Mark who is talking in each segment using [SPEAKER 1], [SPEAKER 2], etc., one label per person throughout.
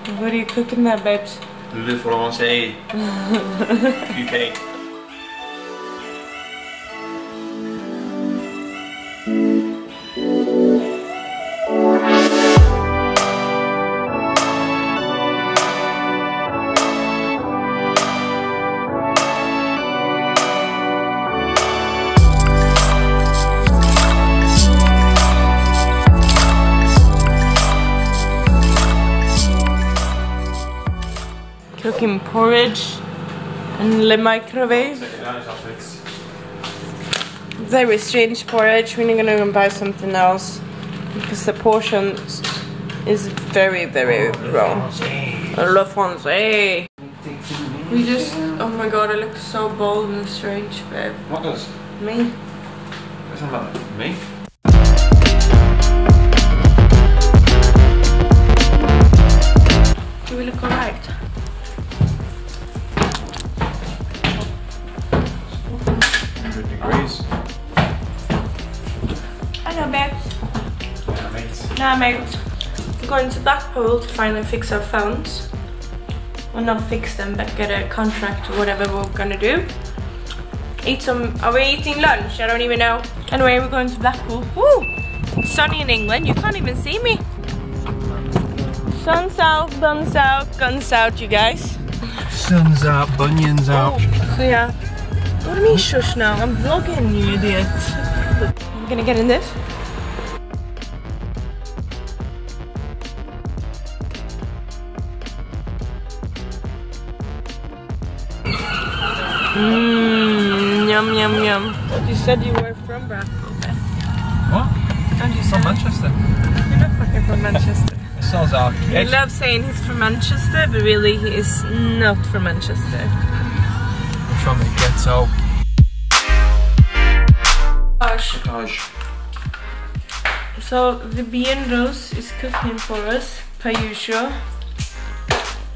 [SPEAKER 1] What are you cooking there, babes?
[SPEAKER 2] Le français. UK.
[SPEAKER 1] Cooking porridge in the microwave. Very strange porridge. We're gonna go and buy something else because the portion is very, very wrong. Le français. We just, oh my god, I look so bold and strange, babe.
[SPEAKER 2] What does?
[SPEAKER 1] Me.
[SPEAKER 2] It's not about me.
[SPEAKER 1] Do we look alright?
[SPEAKER 2] 100 degrees.
[SPEAKER 1] Hello, babes.
[SPEAKER 2] Yeah, mate.
[SPEAKER 1] Now, mate. We're going to Blackpool to finally fix our phones. Well, not fix them, but get a contract or whatever we're gonna do. Eat some. Are we eating lunch? I don't even know. Anyway, we're going to Blackpool. Woo! It's sunny in England. You can't even see me. Sun's out, guns out, guns out, you guys.
[SPEAKER 2] Sun's out, bunions out.
[SPEAKER 1] So yeah. What do you mean shush now? I'm vlogging, you idiot. I'm gonna get in this. Yum yum yum. You said you were from Blackpool.
[SPEAKER 2] What?
[SPEAKER 1] And you
[SPEAKER 2] From
[SPEAKER 1] said
[SPEAKER 2] Manchester.
[SPEAKER 1] you're not fucking from Manchester.
[SPEAKER 2] Sounds
[SPEAKER 1] He
[SPEAKER 2] arcade.
[SPEAKER 1] loves saying he's from Manchester, but really he is not from Manchester.
[SPEAKER 2] From the ghetto.
[SPEAKER 1] Gosh. So the Bienros is cooking for us, per usual.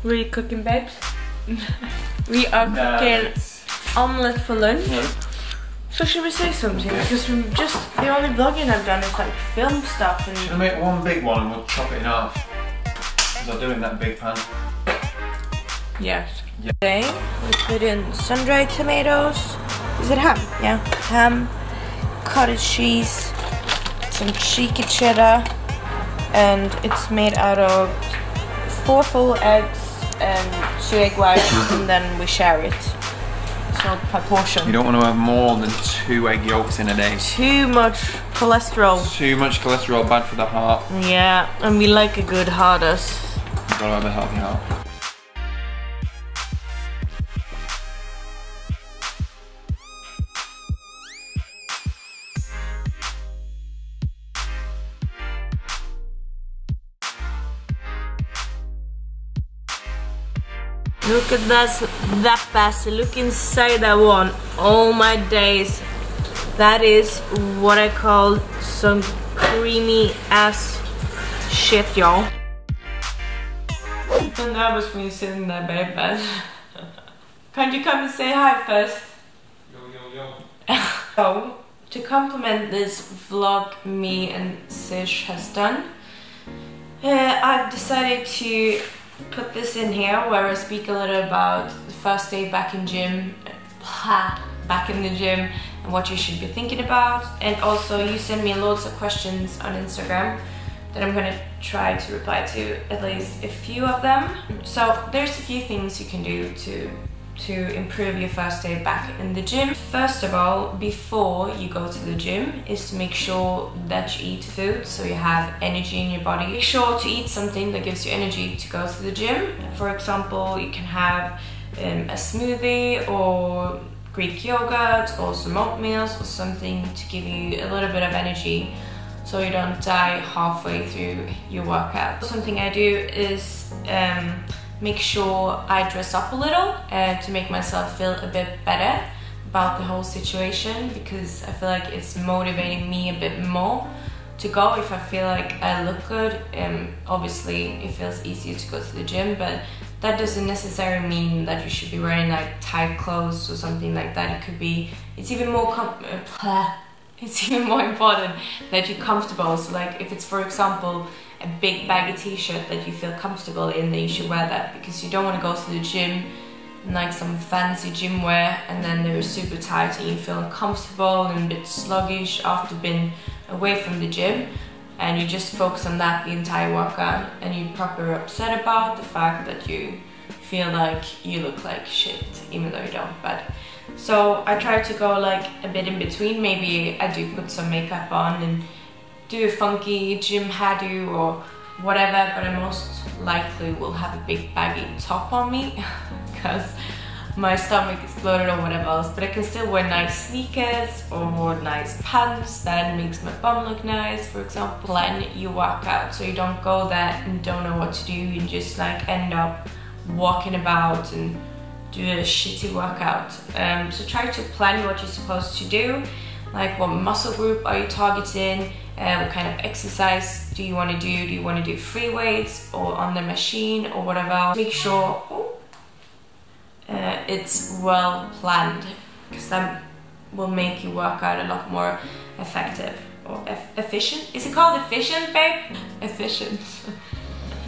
[SPEAKER 1] Really cooking, babes. We are cooking omelette for lunch.
[SPEAKER 2] No.
[SPEAKER 1] So should we say something? Because we're just, the only vlogging I've done is like film stuff and...
[SPEAKER 2] Should I make one big one and we'll chop it in half? Because I'll do it in that big pan.
[SPEAKER 1] Yes.
[SPEAKER 2] Yeah.
[SPEAKER 1] Today we put in sun-dried tomatoes. Is it ham? Yeah. Ham, cottage cheese, some cheeky cheddar, and it's made out of 4 full eggs and 2 egg whites, and then we share it. So per portion.
[SPEAKER 2] You don't want to have more than 2 egg yolks in a day.
[SPEAKER 1] Too much cholesterol.
[SPEAKER 2] Too much cholesterol, bad for the heart.
[SPEAKER 1] Yeah, and we like a good hearters.
[SPEAKER 2] You've got to have a healthy heart.
[SPEAKER 1] Look at that bastard. Look inside that one. Oh my days. That is what I call some creamy ass shit, y'all. I'm so nervous when you're sitting there, babe, but can't you come and say hi first?
[SPEAKER 2] Yo.
[SPEAKER 1] So, to complement this vlog me and Sish has done, I've decided to put this in here where I speak a little about the first day back in the gym and what you should be thinking about. And also you send me loads of questions on Instagram that I'm gonna try to reply to at least a few of them. So there's a few things you can do to improve your first day back in the gym. First of all, before you go to the gym, is to make sure that you eat food so you have energy in your body. Make sure to eat something that gives you energy to go to the gym. For example, you can have a smoothie or Greek yogurt or some oatmeal or something to give you a little bit of energy so you don't die halfway through your workout. Something I do is make sure I dress up a little to make myself feel a bit better about the whole situation, because I feel like it's motivating me a bit more to go if I feel like I look good. Obviously it feels easier to go to the gym, but that doesn't necessarily mean that you should be wearing like tight clothes or something like that. It could be, it's even more important that you're comfortable. So like if it's, for example, a big baggy t-shirt that you feel comfortable in, then you should wear that, because you don't want to go to the gym in like some fancy gym wear and then they're super tight and you feel uncomfortable and a bit sluggish after being away from the gym, and you just focus on that the entire workout and you're proper upset about the fact that you feel like you look like shit even though you don't. But so I try to go like a bit in between. Maybe I do put some makeup on and do a funky gym hairdo or whatever, but I most likely will have a big baggy top on me because my stomach is bloated or whatever else, but I can still wear nice sneakers or nice pants that makes my bum look nice, for example. Plan your workout so you don't go there and don't know what to do and just like end up walking about and do a shitty workout. So try to plan what you're supposed to do, like what muscle group are you targeting, what kind of exercise do you want to do? Do you want to do free weights or on the machine or whatever? Make sure it's well planned, because that will make your workout a lot more effective or efficient. Is it called efficient, babe? Efficient.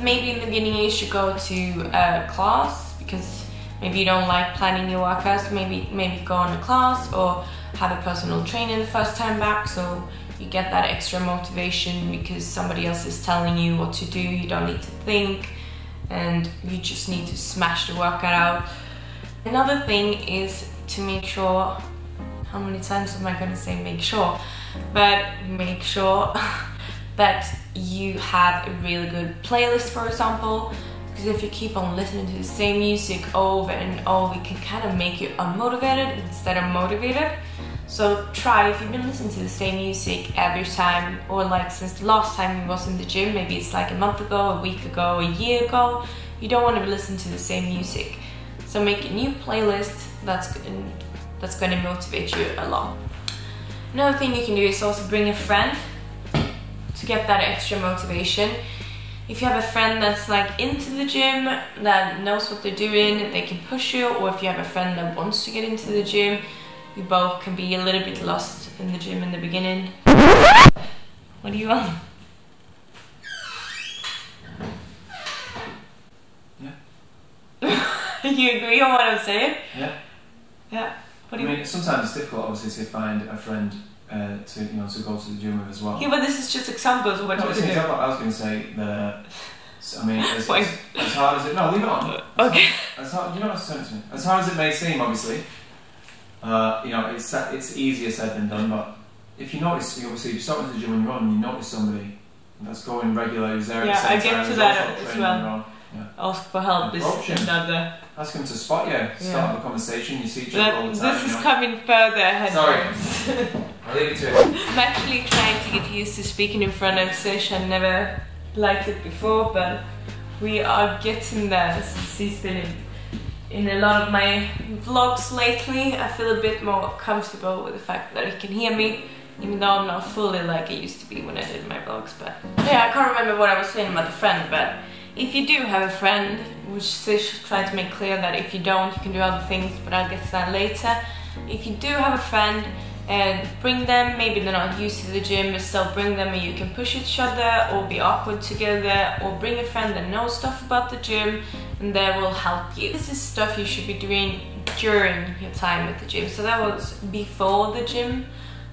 [SPEAKER 1] Maybe in the beginning you should go to a class, because maybe you don't like planning your workouts. Maybe go on a class or have a personal trainer the first time back, so you get that extra motivation because somebody else is telling you what to do. You don't need to think and you just need to smash the workout out. Another thing is to make sure, how many times am I going to say make sure, but make sure that you have a really good playlist, for example, because if you keep on listening to the same music over and over, it can kind of make you unmotivated instead of motivated. So try, if you've been listening to the same music every time, or like since the last time you was in the gym, maybe it's like a month ago, a week ago, a year ago, you don't want to listen to the same music. So make a new playlist that's going to motivate you a lot. Another thing you can do is also bring a friend to get that extra motivation. If you have a friend that's like into the gym, that knows what they're doing, they can push you, or if you have a friend that wants to get into the gym, you both can be a little bit lost in the gym in the beginning. What do you want?
[SPEAKER 2] Yeah.
[SPEAKER 1] You agree on what I'm saying?
[SPEAKER 2] Yeah.
[SPEAKER 1] Yeah. What do
[SPEAKER 2] I
[SPEAKER 1] you
[SPEAKER 2] mean, sometimes it's difficult, obviously, to find a friend to go to the gym with as well.
[SPEAKER 1] Yeah, but this is just examples of what you do.
[SPEAKER 2] I was going to say that. I mean, as hard as it. No, leave it on.
[SPEAKER 1] Okay.
[SPEAKER 2] As hard, you know what's saying to me. As hard as it may seem, obviously. It's easier said than done, but if you notice, obviously, if you start with the gym and you run, and you notice somebody that's going regular, who's there at the same time.
[SPEAKER 1] Yeah, I get to that as well. Yeah. Ask for help is another.
[SPEAKER 2] Ask them to spot you, start a conversation, you see each other all the time.
[SPEAKER 1] This is coming further ahead.
[SPEAKER 2] Sorry. I'll leave it to it.
[SPEAKER 1] I'm actually trying to get used to speaking in front of Sish. I never liked it before, but we are getting there since he's been in a lot of my vlogs lately. I feel a bit more comfortable with the fact that he can hear me, even though I'm not fully like I used to be when I did my vlogs. But yeah, I can't remember what I was saying about the friend, but if you do have a friend, which Sish tried to make clear that if you don't, you can do other things, but I'll get to that later. If you do have a friend, bring them. Maybe they're not used to the gym, but still bring them and you can push each other or be awkward together, or bring a friend that knows stuff about the gym and they will help you. This is stuff you should be doing during your time at the gym. So that was before the gym,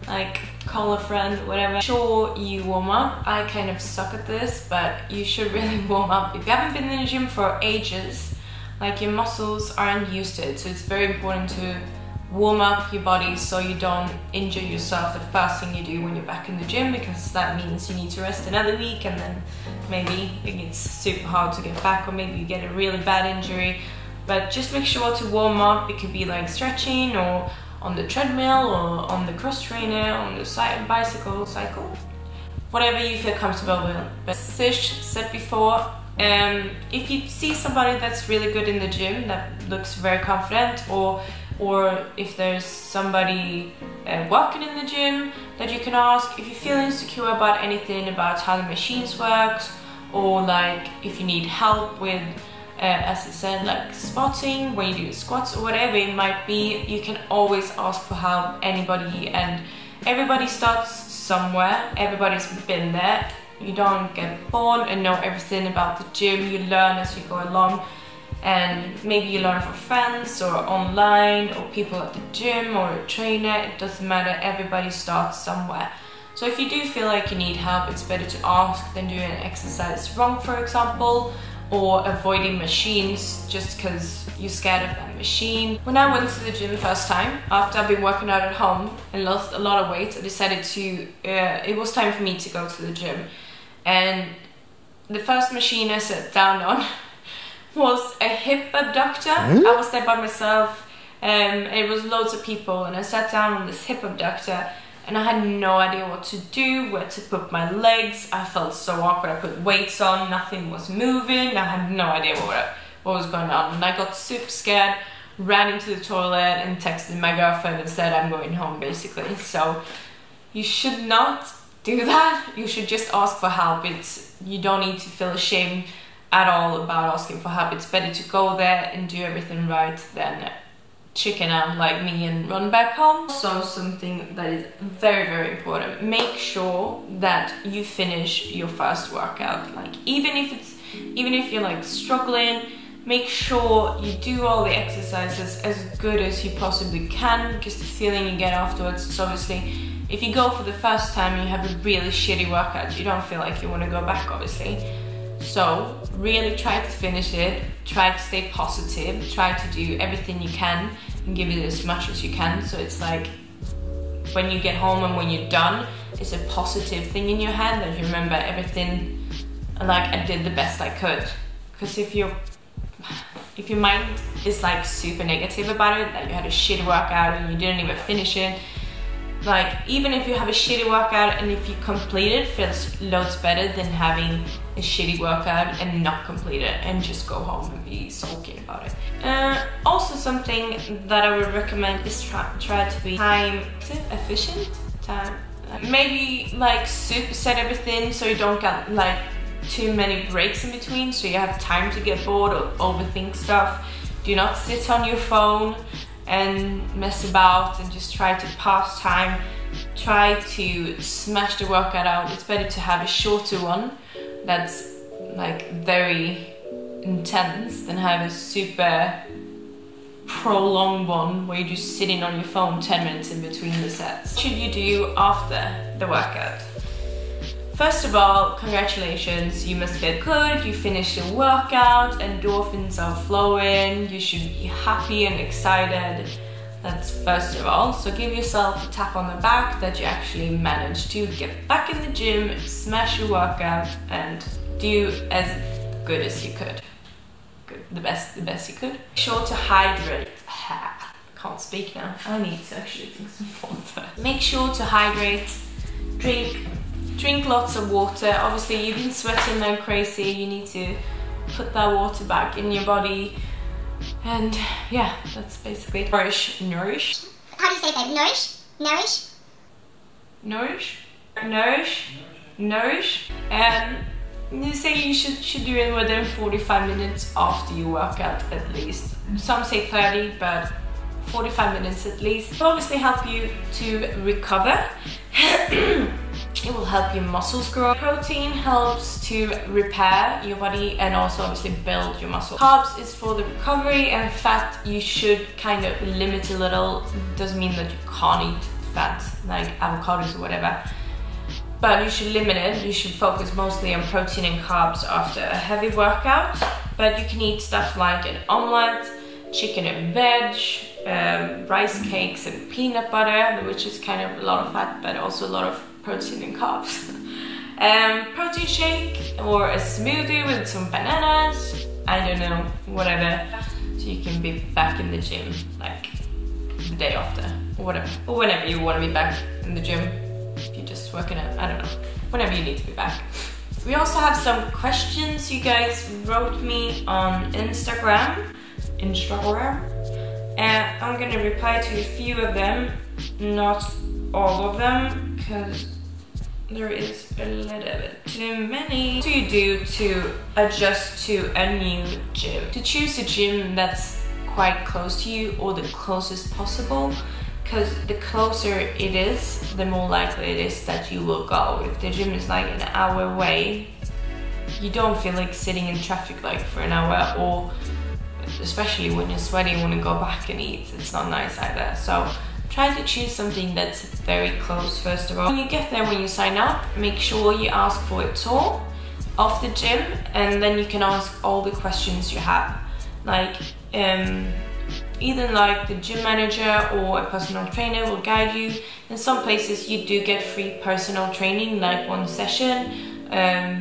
[SPEAKER 1] like call a friend, whatever. Sure, you warm up. I kind of suck at this, but you should really warm up. If you haven't been in the gym for ages, like your muscles aren't used to it, so it's very important to warm up your body so you don't injure yourself the first thing you do when you're back in the gym, because that means you need to rest another week and then maybe it gets super hard to get back, or maybe you get a really bad injury. But just make sure to warm up. It could be like stretching, or on the treadmill, or on the cross trainer, on the cycle, whatever you feel comfortable with. But Sish said before, if you see somebody that's really good in the gym, that looks very confident, or if there's somebody working in the gym that you can ask, if you feel insecure about anything, about how the machines work, or like if you need help with, as I said, like spotting when you do squats or whatever it might be, you can always ask for help, anybody, and everybody starts somewhere, everybody's been there. You don't get bored and know everything about the gym. You learn as you go along, and maybe you learn from friends or online or people at the gym or a trainer. It doesn't matter, everybody starts somewhere. So if you do feel like you need help, it's better to ask than doing an exercise wrong, for example, or avoiding machines just because you're scared of that machine. When I went to the gym the first time, after I've been working out at home and lost a lot of weight, I decided to, it was time for me to go to the gym. And the first machine I sat down on was a hip abductor. I was there by myself, and it was loads of people, and I sat down on this hip abductor and I had no idea what to do, where to put my legs. I felt so awkward. I put weights on, nothing was moving. I had no idea what was going on, and I got super scared, ran into the toilet and texted my girlfriend and said I'm going home, basically. So you should not do that. You should just ask for help. You don't need to feel ashamed at all about asking for help. It's better to go there and do everything right than chicken out like me and run back home. So something that is very, very important, make sure that you finish your first workout. Like even if you're like struggling, make sure you do all the exercises as good as you possibly can, because the feeling you get afterwards is obviously, if you go for the first time and you have a really shitty workout, you don't feel like you want to go back, obviously. So really try to finish it, try to stay positive, try to do everything you can and give it as much as you can. So it's like when you get home and when you're done, it's a positive thing in your head that you remember everything, like I did the best I could. Because if your mind is like super negative about it, that you had a shitty workout and you didn't even finish it, like even if you have a shitty workout and if you complete it, feels loads better than having a shitty workout and not complete it and just go home and be sulking about it. Also something that I would recommend is try to be time efficient. Maybe like superset everything so you don't get like too many breaks in between, so you have time to get bored or overthink stuff. Do not sit on your phone and mess about and just try to pass time. Try to smash the workout out. It's better to have a shorter one that's like very intense than have a super prolonged one where you're just sitting on your phone 10 minutes in between the sets. What should you do after the workout? First of all, congratulations, you must feel good, you finished your workout, endorphins are flowing, you should be happy and excited. That's first of all. So give yourself a tap on the back that you actually managed to get back in the gym, smash your workout and do as good as you could. Good, the best you could. Make sure to hydrate. I can't speak now. I need to actually drink some water. Make sure to hydrate, drink lots of water. Obviously you've been sweating like crazy, you need to put that water back in your body. And yeah, that's basically nourish.
[SPEAKER 3] How do you say that?
[SPEAKER 1] Nourish. And you say you should do it within 45 minutes after you work out at least. Some say 30, but 45 minutes at least. It will obviously help you to recover. It will help your muscles grow. Protein helps to repair your body and also obviously build your muscle. Carbs is for the recovery, and fat you should kind of limit a little. Doesn't mean that you can't eat fat like avocados or whatever, but you should limit it. You should focus mostly on protein and carbs after a heavy workout. But you can eat stuff like an omelette, chicken and veg, rice cakes and peanut butter, which is kind of a lot of fat but also a lot of protein and carbs. Protein shake or a smoothie with some bananas, I don't know, whatever, so you can be back in the gym like the day after or whatever, or whenever you want to be back in the gym. If you're just working out, I don't know, whenever you need to be back. We also have some questions you guys wrote me on Instagram, and I'm gonna reply to a few of them, not all of them, because there is a little bit too many. What do you do to adjust to a new gym? To choose a gym that's quite close to you or the closest possible because the closer it is, the more likely it is that you will go. If the gym is like an hour away, you don't feel like sitting in traffic like for an hour, or especially when you're sweaty and want to go back and eat, it's not nice either. So try to choose something that's very close first of all. When you get there, when you sign up, make sure you ask for a tour of the gym, and then you can ask all the questions you have. Like either like the gym manager or a personal trainer will guide you. In some places you do get free personal training, like one session.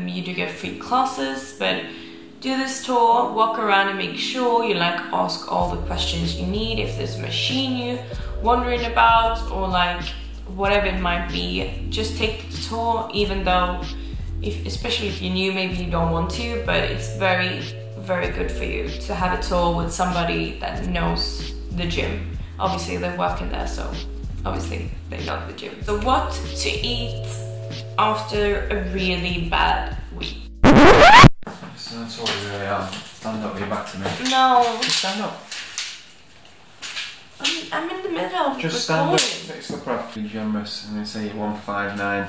[SPEAKER 1] You do get free classes, but do this tour, walk around and make sure you like ask all the questions you need. If there's a machine you're wondering about, or like whatever it might be, just take the tour, even though especially if you're new, maybe you don't want to, but it's very good for you to have a tour with somebody that knows the gym. Obviously they're working there, so obviously they know the gym. So what to eat after a really bad week?
[SPEAKER 2] So that's what we really are. Stand up, you're back to me.
[SPEAKER 1] No.
[SPEAKER 2] Just stand up.
[SPEAKER 1] I'm in the middle of
[SPEAKER 2] just stand up, take your slipper off, be generous, and then say you're 159.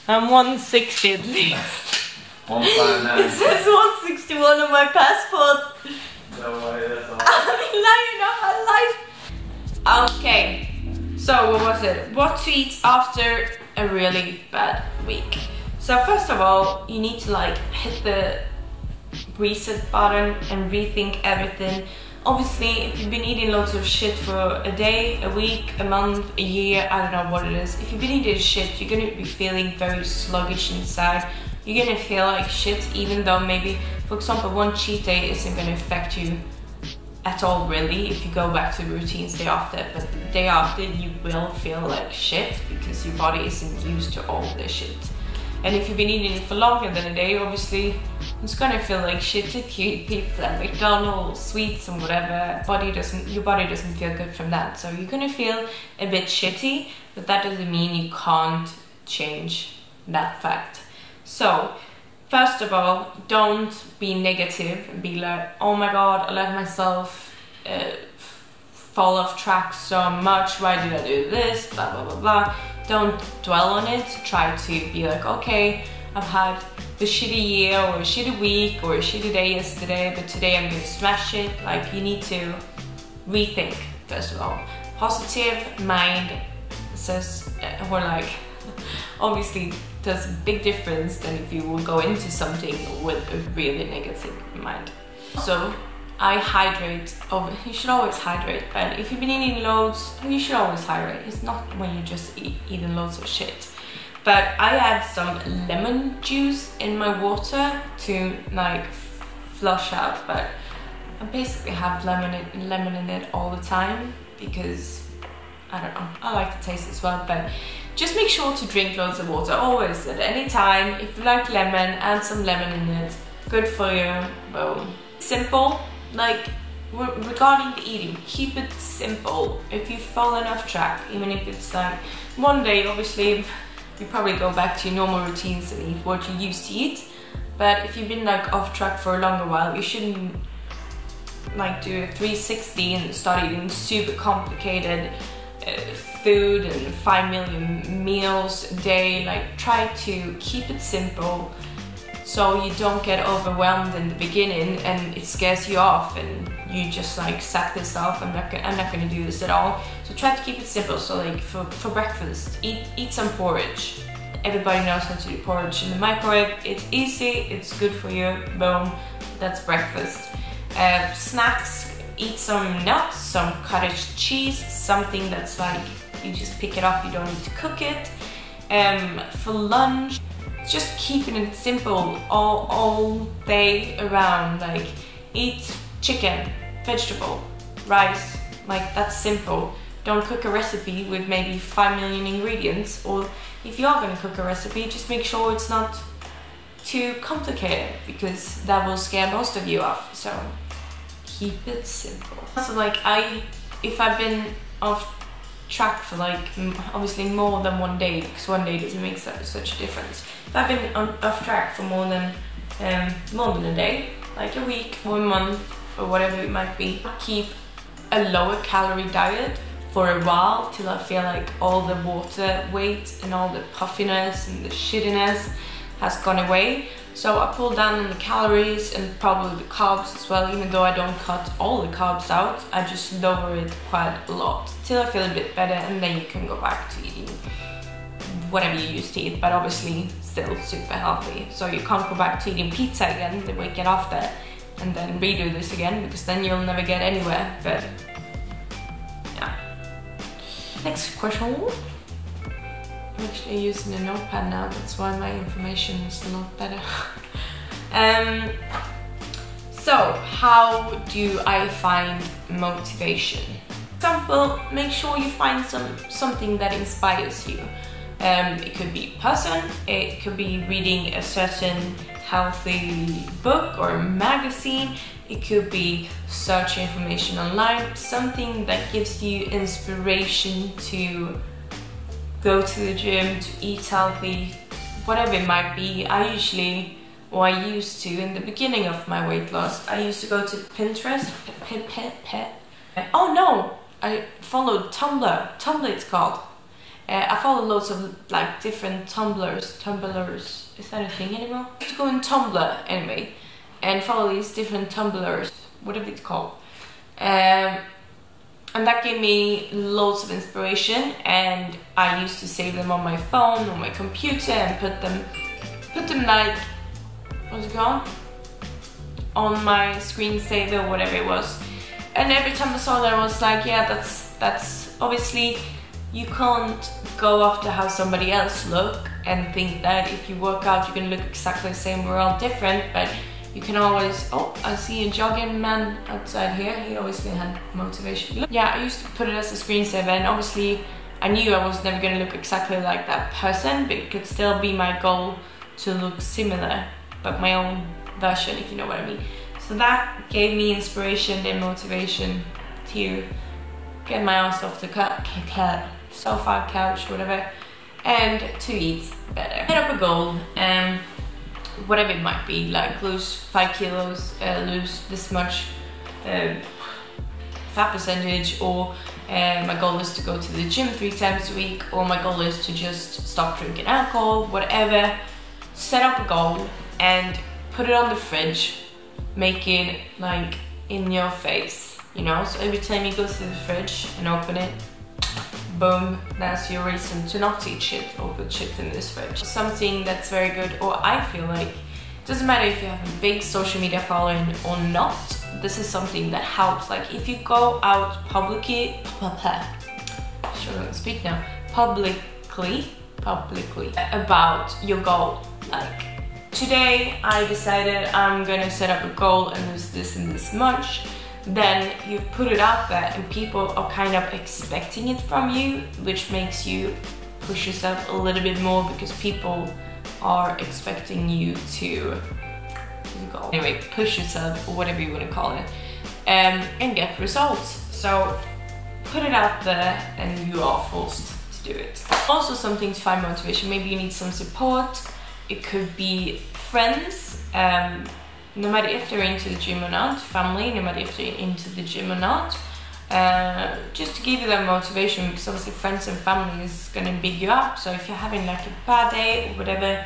[SPEAKER 1] I'm 160 at least.
[SPEAKER 2] 159.
[SPEAKER 1] It says 161 on my passport.
[SPEAKER 2] No way, that's all.
[SPEAKER 1] I'm lying on my life. Okay, so what was it? What to eat after a really bad week. So first of all, you need to like hit the reset button and rethink everything. Obviously, if you've been eating loads of shit for a day, a week, a month, a year, I don't know what it is. If you've been eating shit, you're gonna be feeling very sluggish inside. You're gonna feel like shit, even though maybe, for example, one cheat day isn't gonna affect you at all really if you go back to the routines day after, but the day after you will feel like shit because your body isn't used to all this shit. And if you've been eating it for longer than a day, obviously it's gonna feel like shit if you eat pizza, McDonald's, sweets and whatever. Your body doesn't feel good from that. So you're gonna feel a bit shitty, but that doesn't mean you can't change that fact. So first of all, don't be negative and be like, oh my god, I let myself fall off track so much, why did I do this, blah blah blah blah. Don't dwell on it. Try to be like, okay, I've had a shitty year or a shitty week or a shitty day yesterday, but today I'm gonna smash it. Like, you need to rethink first of all. Positive mind says, or like, obviously there's a big difference than if you will go into something with a really negative mind. So I hydrate. You should always hydrate, but if you've been eating loads, you should always hydrate. It's not when you just eating loads of shit. But I add some lemon juice in my water to like flush out, but I basically have lemon in it all the time because I don't know, I like the taste as well. But just make sure to drink loads of water always, at any time. If you like lemon, add some lemon in it. Good for you. Boom. Simple. Like, regarding the eating, keep it simple. If you've fallen off track, even if it's like one day, obviously you probably go back to your normal routines and eat what you used to eat. But if you've been like off track for a longer while, you shouldn't like do a 360 and start eating super complicated food and 5 million meals a day. Like, try to keep it simple, so you don't get overwhelmed in the beginning and it scares you off and you just like sack this off. I'm not gonna do this at all. So try to keep it simple. So like for breakfast, eat some porridge. Everybody knows how to do porridge in the microwave. It's easy, it's good for you. Boom, that's breakfast. Snacks, eat some nuts, some cottage cheese, something that's like you just pick it up, you don't need to cook it. For lunch, just keeping it simple all day around. Like, eat chicken, vegetable, rice, like that's simple. Don't cook a recipe with maybe 5 million ingredients, or if you are going to cook a recipe, just make sure it's not too complicated because that will scare most of you off. So keep it simple. So like, if I've been off track for like obviously more than one day, because one day doesn't make such a difference. If I've been off track for more than a day, like a week or a month or whatever it might be, keep a lower calorie diet for a while till I feel like all the water weight and all the puffiness and the shittiness has gone away. So I pull down on the calories and probably the carbs as well, even though I don't cut all the carbs out. I just lower it quite a lot till I feel a bit better, and then you can go back to eating whatever you used to eat, but obviously still super healthy. So you can't go back to eating pizza again the weekend after and then redo this again, because then you'll never get anywhere. But yeah. Next question. I'm actually using a notepad now, that's why my information is a lot better. So how do I find motivation? For example, make sure you find something that inspires you. It could be a person, it could be reading a certain healthy book or magazine, it could be searching information online, something that gives you inspiration to go to the gym, to eat healthy, whatever it might be. I used to, in the beginning of my weight loss, I used to go to Pinterest, oh no, I followed Tumblr it's called. I follow loads of like different Tumblrs, is that a thing anymore? I used to go on Tumblr anyway, and follow these different Tumblrs, whatever it's called. And that gave me loads of inspiration, and I used to save them on my phone, on my computer, and put them like, what's it called? On my screensaver, whatever it was. And every time I saw that, I was like, yeah, that's obviously, you can't go after how somebody else look and think that if you work out you're gonna look exactly the same. We're all different, but you can always, oh, I see a jogging man outside here. He obviously had motivation. Yeah, I used to put it as a screensaver, and obviously I knew I was never gonna look exactly like that person, but it could still be my goal to look similar, but my own version, if you know what I mean. So that gave me inspiration and motivation to get my ass off the sofa, couch, whatever, and to eat better. Set up a goal, whatever it might be, like lose 5 kilos, lose this much fat percentage, or my goal is to go to the gym 3 times a week, or my goal is to just stop drinking alcohol, whatever. Set up a goal and put it on the fridge, make it like in your face, you know, so every time you go to the fridge and open it, boom, that's your reason to not eat shit or put shit in this fridge. Something that's very good, or I feel like, it doesn't matter if you have a big social media following or not, this is something that helps. Like if you go out publicly, speak now, publicly about your goal. Like today I decided I'm gonna set up a goal and lose this and this much. Then you've put it out there and people are kind of expecting it from you, which makes you push yourself a little bit more, because people are expecting you to anyway, push yourself, or whatever you want to call it, and get results. So put it out there and you are forced to do it. Also something to find motivation, maybe you need some support. It could be friends, no matter if they're into the gym or not, family, no matter if they're into the gym or not, just to give you that motivation, because obviously friends and family is gonna big you up. So if you're having like a bad day or whatever,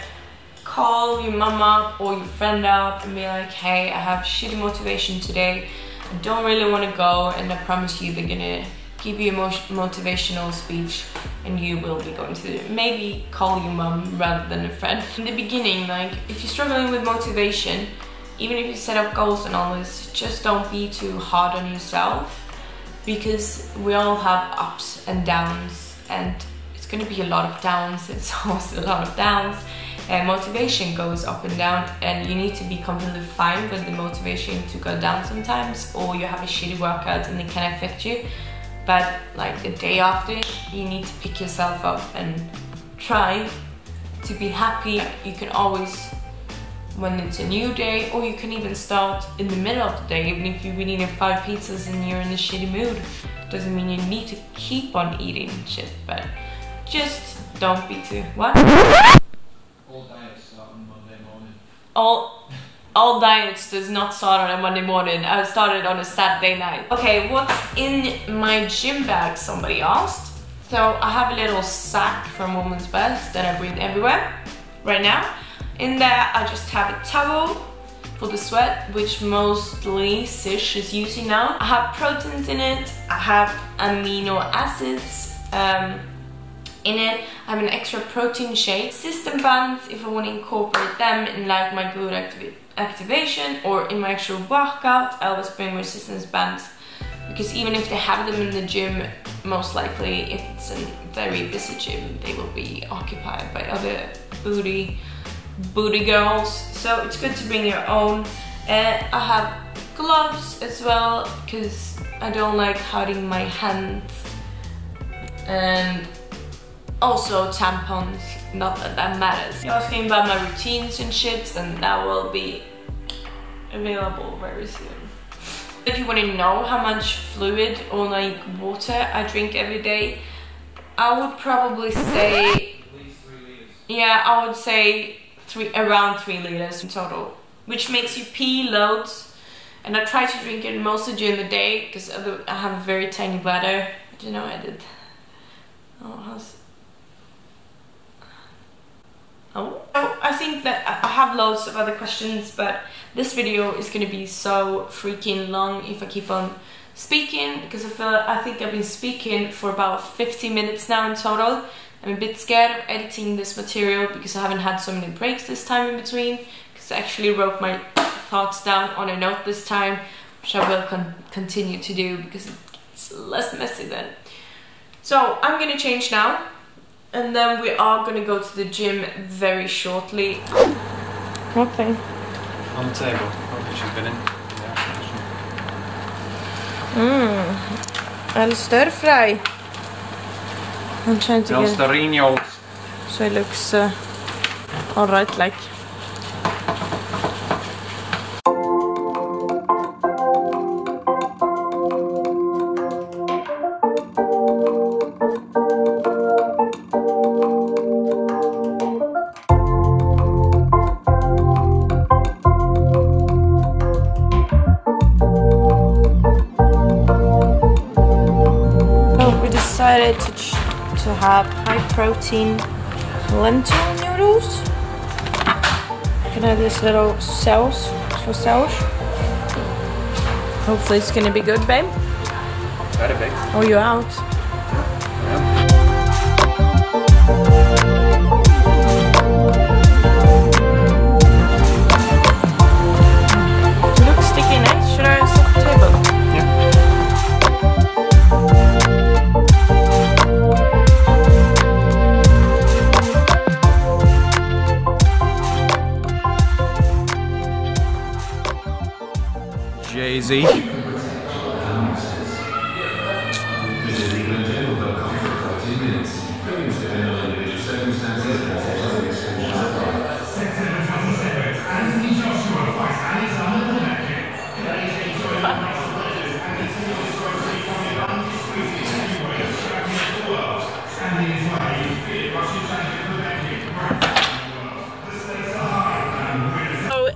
[SPEAKER 1] call your mum up or your friend up and be like, hey, I have shitty motivation today, I don't really want to go, and I promise you they're gonna give you a motivational speech and you will be going to it. Maybe call your mum rather than a friend. In the beginning, like if you're struggling with motivation, even if you set up goals and all this, just don't be too hard on yourself, because we all have ups and downs, and it's going to be a lot of downs. It's also a lot of downs, and motivation goes up and down, and you need to be completely fine with the motivation to go down sometimes, or you have a shitty workout and it can affect you. But like the day after, you need to pick yourself up and try to be happy. You can always, when it's a new day, or you can even start in the middle of the day, even if you've been eating 5 pizzas and you're in a shitty mood. Doesn't mean you need to keep on eating shit, but just don't be too, what?
[SPEAKER 2] All diets start on Monday morning.
[SPEAKER 1] All, all diets does not start on a Monday morning. I started on a Saturday night. Okay, what's in my gym bag, somebody asked. So I have a little sack from Womensbest that I bring everywhere right now. In there I just have a towel for the sweat, which mostly Sish is using now. I have proteins in it, I have amino acids in it. I have an extra protein shake, system bands if I want to incorporate them in like my glute activation or in my actual workout. I always bring resistance bands because even if they have them in the gym, most likely if it's a very busy gym, they will be occupied by other booty girls, so it's good to bring your own. I have gloves as well because I don't like hurting my hands, and also tampons, not that that matters. You're asking about my routines and shit, and that will be available very soon. If you want to know how much fluid or like water I drink every day, I would probably say, at least 3 liters. Yeah, I would say around 3 liters in total, which makes you pee loads. And I try to drink it mostly during the day because I have a very tiny bladder. Do you know I did? Oh, I think that I have loads of other questions, but this video is going to be so freaking long if I keep on speaking, because I think I've been speaking for about 50 minutes now in total. I'm a bit scared of editing this material because I haven't had so many breaks this time in between, because I actually wrote my thoughts down on a note this time, which I will continue to do because it's less messy then. So I'm gonna change now, and then we are gonna go to the gym very shortly. Nothing.
[SPEAKER 2] On the table. Probably she's been in.
[SPEAKER 1] And stir fry. I'm trying to get so it looks alright, like. Decided to have high protein lentil noodles. Can I have this little sauce for sauce? Hopefully it's gonna be good, babe.
[SPEAKER 2] Very big.
[SPEAKER 1] Oh, you're out. It looks sticky nice. Should I set the table?
[SPEAKER 2] Jay-Z.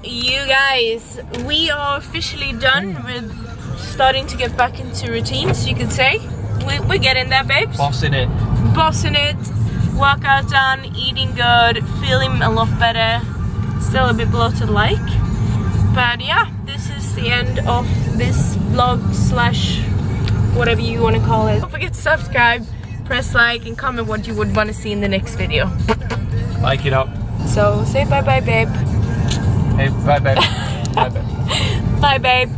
[SPEAKER 1] You guys, we are officially done with starting to get back into routines, you could say. We're getting there, babes.
[SPEAKER 2] Bossing it.
[SPEAKER 1] Bossing it. Workout done, eating good, feeling a lot better. Still a bit bloated like. But yeah, this is the end of this vlog slash whatever you want to call it. Don't forget to subscribe, press like, and comment what you would want to see in the next video.
[SPEAKER 2] Like it up.
[SPEAKER 1] So say bye bye, babe.
[SPEAKER 2] Hey, bye babe. Bye babe.
[SPEAKER 1] Bye babe.